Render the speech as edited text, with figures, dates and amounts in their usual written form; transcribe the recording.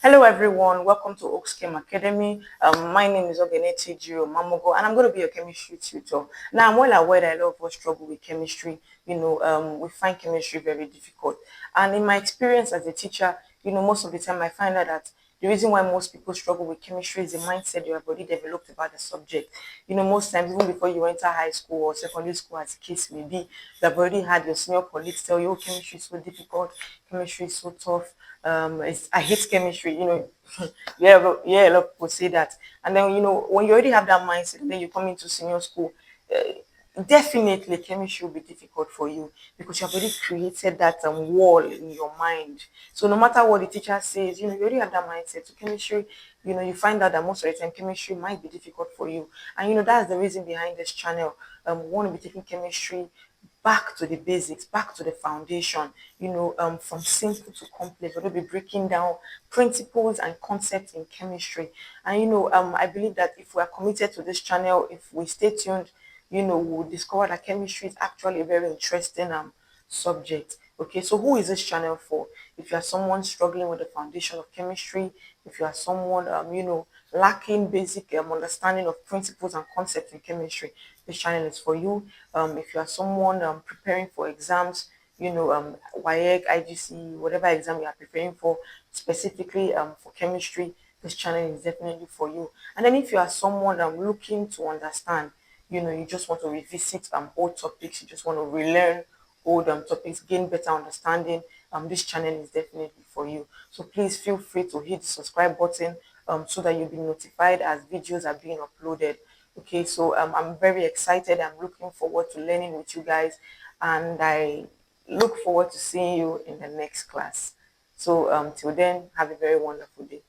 Hello everyone, welcome to Oaks ChemAcademy. My name is Ogeneti Jiro Mamogo and I'm going to be your chemistry tutor. Now I'm well aware that a lot of us struggle with chemistry. We find chemistry very difficult. And in my experience as a teacher, most of the time I find out that the reason why most people struggle with chemistry is the mindset you have already developed about the subject. Most times, even before you enter high school or secondary school, as the case may be, you have already had your senior colleagues tell you, oh, chemistry is so difficult, chemistry is so tough. I hate chemistry. Yeah, a lot of people say that. And then, when you already have that mindset, then you come into senior school, definitely chemistry will be difficult for you because you have already created that wall in your mind. So no matter what the teacher says, you already have that mindset. So chemistry, you find out that most of the time chemistry might be difficult for you. And that's the reason behind this channel. We want to be taking chemistry back to the basics, back to the foundation, from simple to complex. We'll be breaking down principles and concepts in chemistry. And, I believe that if we are committed to this channel, if we stay tuned, we'll discover that chemistry is actually a very interesting subject. Okay, so who is this channel for? If you are someone struggling with the foundation of chemistry, if you are someone, lacking basic understanding of principles and concepts in chemistry, this channel is for you. If you are someone preparing for exams, WAEC, IGC, whatever exam you are preparing for, specifically for chemistry, this channel is definitely for you. And then if you are someone looking to understand, you just want to revisit old topics, you just want to relearn old topics, gain better understanding, this channel is definitely for you. So please feel free to hit the subscribe button so that you'll be notified as videos are being uploaded. Okay, so I'm very excited. I'm looking forward to learning with you guys, and I look forward to seeing you in the next class. So till then, have a very wonderful day.